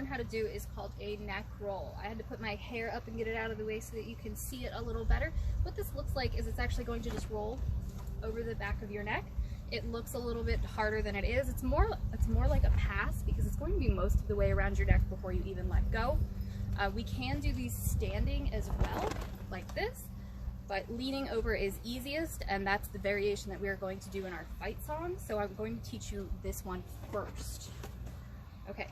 learn how to do is called a neck roll. I had to put my hair up and get it out of the way so that you can see it a little better. What this looks like is it's actually going to just roll over the back of your neck. It looks a little bit harder than it is. It's more like a pass because it's going to be most of the way around your neck before you even let go. We can do these standing as well, like this, but leaning over is easiest, and that's the variation that we are going to do in our fight song. So I'm going to teach you this one first. Okay.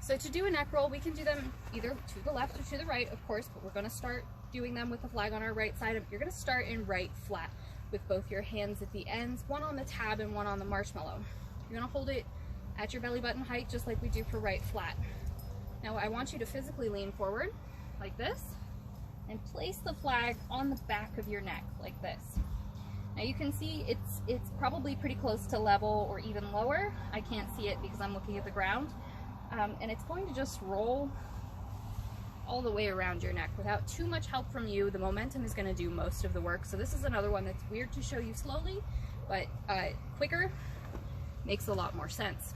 So to do a neck roll, we can do them either to the left or to the right, of course, but we're going to start doing them with the flag on our right side. You're going to start in right flat with both your hands at the ends, one on the tab and one on the marshmallow. You're going to hold it at your belly button height just like we do for right flat. Now I want you to physically lean forward like this and place the flag on the back of your neck like this. Now you can see it's probably pretty close to level or even lower. I can't see it because I'm looking at the ground. And it's going to just roll all the way around your neck without too much help from you. The momentum is going to do most of the work. So this is another one that's weird to show you slowly, but quicker makes a lot more sense.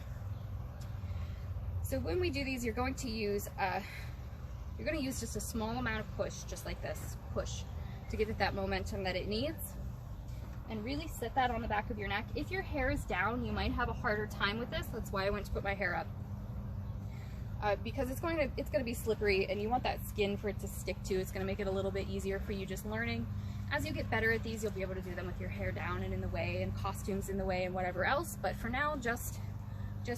So when we do these, you're going to use just a small amount of push, just like this, push, to give it that momentum that it needs. And really sit that on the back of your neck. If your hair is down, you might have a harder time with this. That's why I went to put my hair up. Because it's going to be slippery and you want that skin for it to stick to. It's going to make it a little bit easier for you just learning. As you get better at these, you'll be able to do them with your hair down and in the way and costumes in the way and whatever else. But for now, just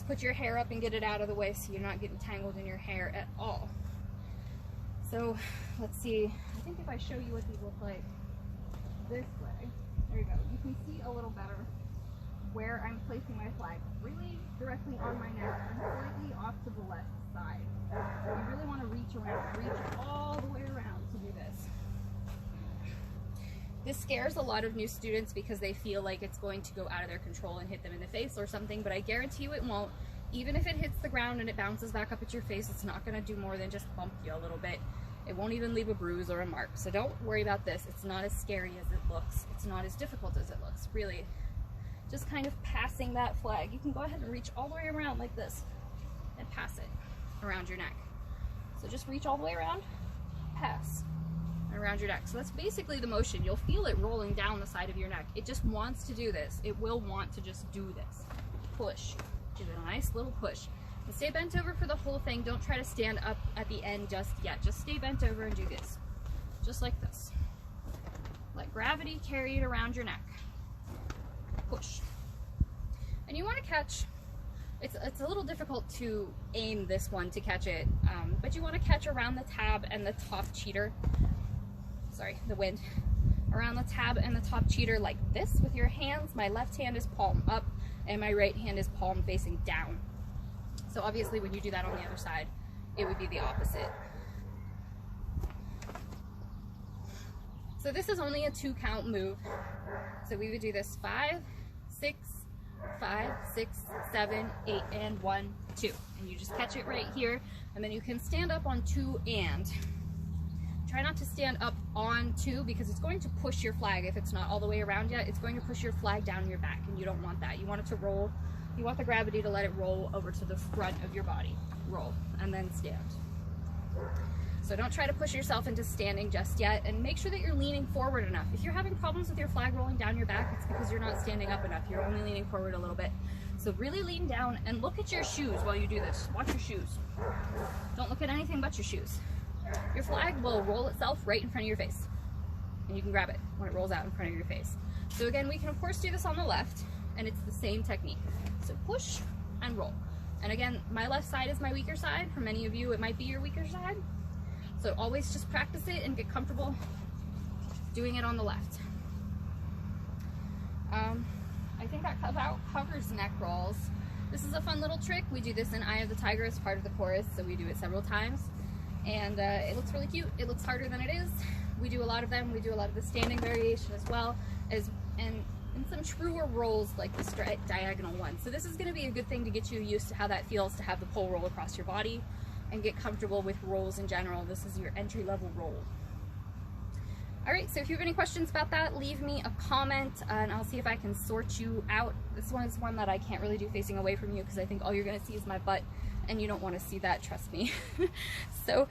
put your hair up and get it out of the way so you're not getting tangled in your hair at all. So let's see, I think if I show you what these look like this way, there you go. You can see a little better where I'm placing my flag, really directly on my neck and slightly off to the left side. You really want to reach around, reach all the way around to do this. This scares a lot of new students because they feel like it's going to go out of their control and hit them in the face or something, but I guarantee you it won't. Even if it hits the ground and it bounces back up at your face, it's not going to do more than just bump you a little bit. It won't even leave a bruise or a mark. So don't worry about this. It's not as scary as it looks. It's not as difficult as it looks, really. Just kind of passing that flag. You can go ahead and reach all the way around like this and pass it around your neck. So just reach all the way around, pass around your neck. So that's basically the motion. You'll feel it rolling down the side of your neck. It just wants to do this. It will want to just do this. Push. Give it a nice little push. And stay bent over for the whole thing. Don't try to stand up at the end just yet. Just stay bent over and do this. Just like this. Let gravity carry it around your neck. Push. And you want to catch, it's a little difficult to aim this one to catch it, but you want to catch around the tab and the top cheater. Sorry, the wind. Around the tab and the top cheater like this with your hands. My left hand is palm up and my right hand is palm facing down. So obviously when you do that on the other side, it would be the opposite. So this is only a 2-count move. So we would do this 5, 6, 5, 6, 7, 8, and 1, 2. And you just catch it right here. And then you can stand up on 2 and. Try not to stand up on 2 because it's going to push your flag. If it's not all the way around yet, it's going to push your flag down your back, and you don't want that. You want it to roll. You want the gravity to let it roll over to the front of your body. Roll, and then stand. So don't try to push yourself into standing just yet, and make sure that you're leaning forward enough. If you're having problems with your flag rolling down your back, it's because you're not standing up enough. You're only leaning forward a little bit. So really lean down and look at your shoes while you do this. Watch your shoes. Don't look at anything but your shoes. Your flag will roll itself right in front of your face, and you can grab it when it rolls out in front of your face. So again, we can of course do this on the left, and it's the same technique. So push and roll. And again, my left side is my weaker side. For many of you, it might be your weaker side. So always just practice it and get comfortable doing it on the left. I think that about covers neck rolls. This is a fun little trick. We do this in Eye of the Tiger as part of the chorus, so we do it several times. And it looks really cute. It looks harder than it is. We do a lot of them. We do a lot of the standing variation as well, and some truer rolls like the straight diagonal one. So this is going to be a good thing to get you used to how that feels to have the pole roll across your body and get comfortable with rolls in general. This is your entry-level roll. All right, so if you have any questions about that, leave me a comment and I'll see if I can sort you out. This one is one that I can't really do facing away from you because I think all you're gonna see is my butt and you don't wanna see that, trust me. So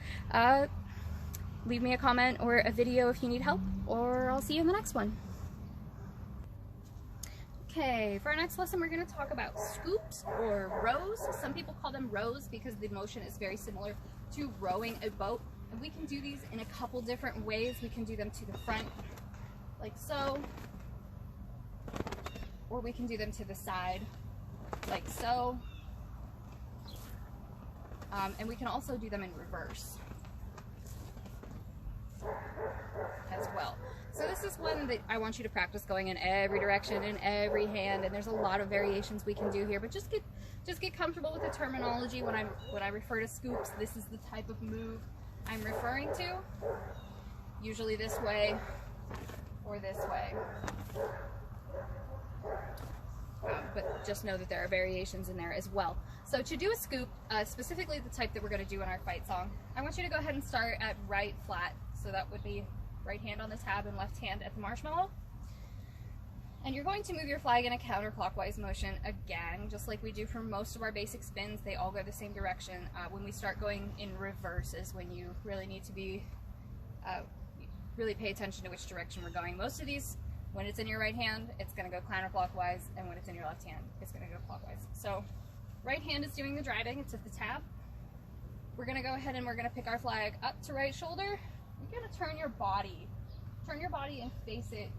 leave me a comment or a video if you need help, or I'll see you in the next one. Okay, for our next lesson, we're gonna talk about scoops or rows. Some people call them rows because the motion is very similar to rowing a boat. And we can do these in a couple different ways. We can do them to the front, like so, or we can do them to the side, like so. And we can also do them in reverse as well. So this is one that I want you to practice going in every direction, in every hand, and there's a lot of variations we can do here, but just get comfortable with the terminology. When I refer to scoops, this is the type of move I'm referring to, usually this way or this way. But just know that there are variations in there as well. So to do a scoop, specifically the type that we're going to do in our fight song, I want you to go ahead and start at right flat. So that would be right hand on the tab and left hand at the marshmallow. And you're going to move your flag in a counterclockwise motion again, just like we do for most of our basic spins. They all go the same direction. When we start going in reverse is when you really need to be, really pay attention to which direction we're going. Most of these, when it's in your right hand, it's going to go counterclockwise, and when it's in your left hand, it's going to go clockwise. So right hand is doing the driving, it's at the tab. We're going to go ahead and we're going to pick our flag up to right shoulder. You're going to turn your body and face it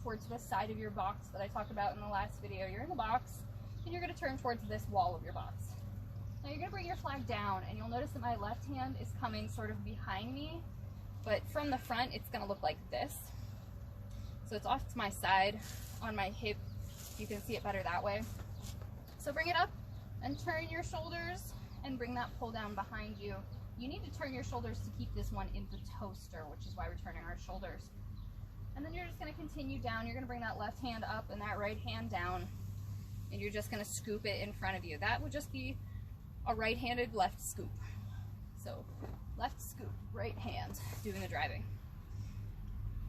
towards the side of your box that I talked about in the last video. You're in the box and you're going to turn towards this wall of your box. Now you're going to bring your flag down, and you'll notice that my left hand is coming sort of behind me, but from the front it's going to look like this. So it's off to my side on my hip. You can see it better that way. So bring it up and turn your shoulders and bring that pull down behind you. You need to turn your shoulders to keep this one in the toaster, which is why we're turning our shoulders. And then you're just going to continue down. You're going to bring that left hand up and that right hand down, and you're just going to scoop it in front of you. That would just be a right-handed left scoop. So left scoop, right hand, doing the driving.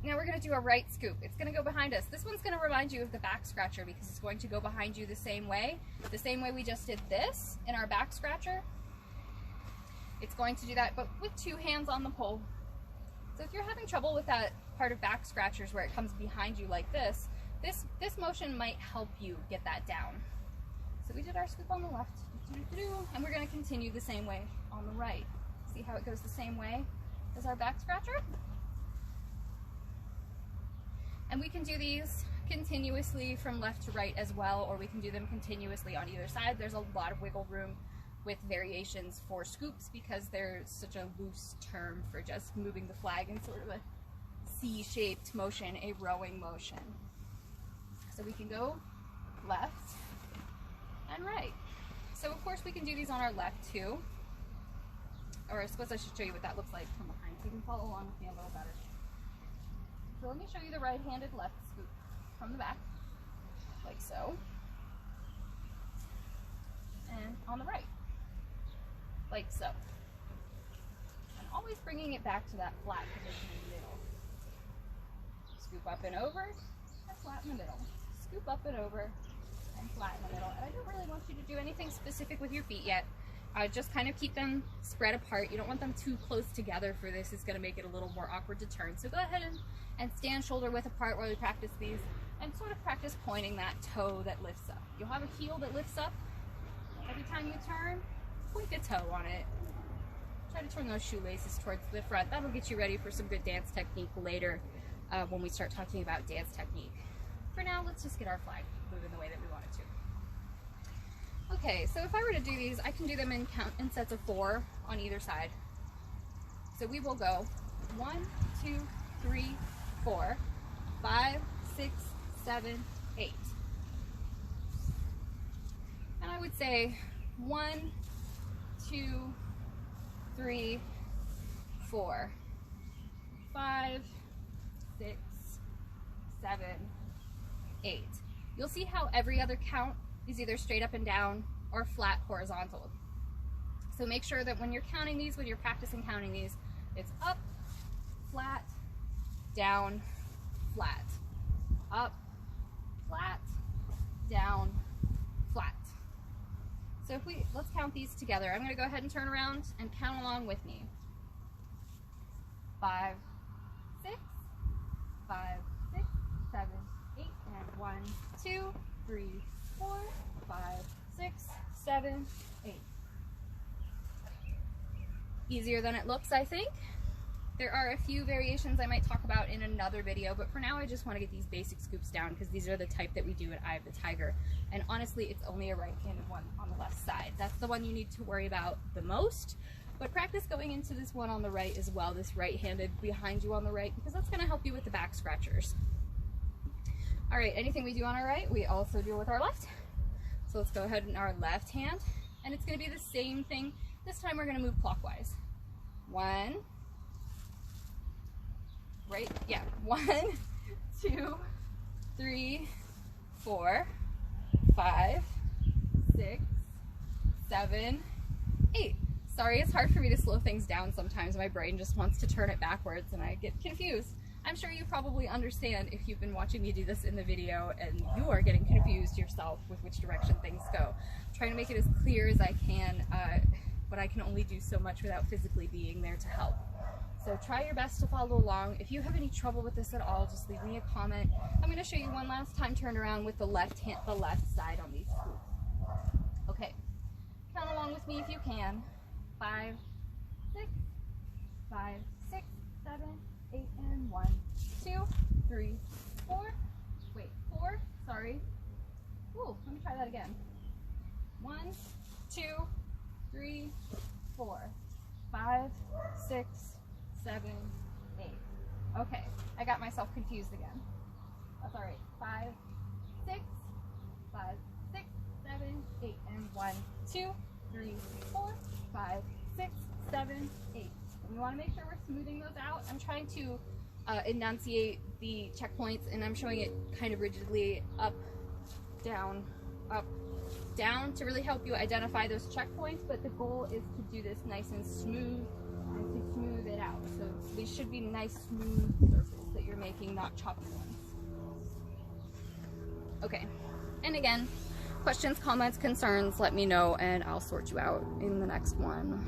Now we're going to do a right scoop. It's going to go behind us. This one's going to remind you of the back scratcher because it's going to go behind you the same way we just did this in our back scratcher. It's going to do that, but with two hands on the pole. So if you're having trouble with that part of back scratchers where it comes behind you like this, this motion might help you get that down. So we did our scoop on the left, and we're going to continue the same way on the right. See how it goes the same way as our back scratcher? And we can do these continuously from left to right as well, or we can do them continuously on either side. There's a lot of wiggle room with variations for scoops because there's such a loose term for just moving the flag in sort of a C-shaped motion, a rowing motion. So we can go left and right. So of course we can do these on our left too. Or I suppose I should show you what that looks like from behind so you can follow along with me a little better. So let me show you the right-handed left scoop from the back, like so. And on the right, like so. And always bringing it back to that flat position in the middle. Scoop up and over, and flat in the middle. Scoop up and over, and flat in the middle. And I don't really want you to do anything specific with your feet yet. Just kind of keep them spread apart. You don't want them too close together for this. It's going to make it a little more awkward to turn. So go ahead and stand shoulder width apart while we practice these, and sort of practice pointing that toe that lifts up. You'll have a heel that lifts up. Every time you turn, point the toe on it. Try to turn those shoelaces towards the front. That'll get you ready for some good dance technique later when we start talking about dance technique. For now, let's just get our flag moving the way that we want it to. Okay, so if I were to do these, I can do them in sets of 4 on either side. So we will go 1, 2, 3, 4, 5, 6, 7, 8. And I would say 1, 2, 3, 4, 5, 6, 7, 8. You'll see how every other count is either straight up and down or flat horizontal. So make sure that when you're counting these, when you're practicing counting these, it's up, flat, down, flat, up, flat, down, flat. So if let's count these together. I'm going to go ahead and turn around and count along with me. 5, 6, 5, 6, 7, 8, and 1, 2, 3, 4, 5, 6, 7, 8. Easier than it looks, I think. There are a few variations I might talk about in another video, but for now I just want to get these basic scoops down because these are the type that we do at Eye of the Tiger. And honestly, it's only a right-handed one on the left side. That's the one you need to worry about the most. But practice going into this one on the right as well, this right-handed behind you on the right, because that's going to help you with the back scratchers. All right, anything we do on our right, we also do with our left. So let's go ahead in our left hand, and it's going to be the same thing. This time we're going to move clockwise. 1, right? Yeah, 1, 2, 3, 4, 5, 6, 7, 8. Sorry, it's hard for me to slow things down sometimes. My brain just wants to turn it backwards and I get confused. I'm sure you probably understand if you've been watching me do this in the video and you are getting confused yourself with which direction things go. I'm trying to make it as clear as I can, but I can only do so much without physically being there to help. So try your best to follow along. If you have any trouble with this at all, just leave me a comment. I'm going to show you one last time turned around with the left hand, the left side on these scoops. Okay, count along with me if you can. 5, 6, 5, 6, 7, 8, and 1, 2, 3, 4. Wait, 4. Sorry. Ooh, let me try that again. 1, 2, 3, 4, 5, 6, 7, 8. Okay, I got myself confused again. That's all right. 5, 6, 5, 6, 7, 8, and 1, 2, 3, 4, 5, 6, 7, 8. And we want to make sure we're smoothing those out. I'm trying to enunciate the checkpoints, and I'm showing it kind of rigidly up, down, to really help you identify those checkpoints, but the goal is to do this nice and smooth and to smooth it out. So these should be nice, smooth circles that you're making, not choppy ones. Okay, and again, questions, comments, concerns, let me know and I'll sort you out in the next one.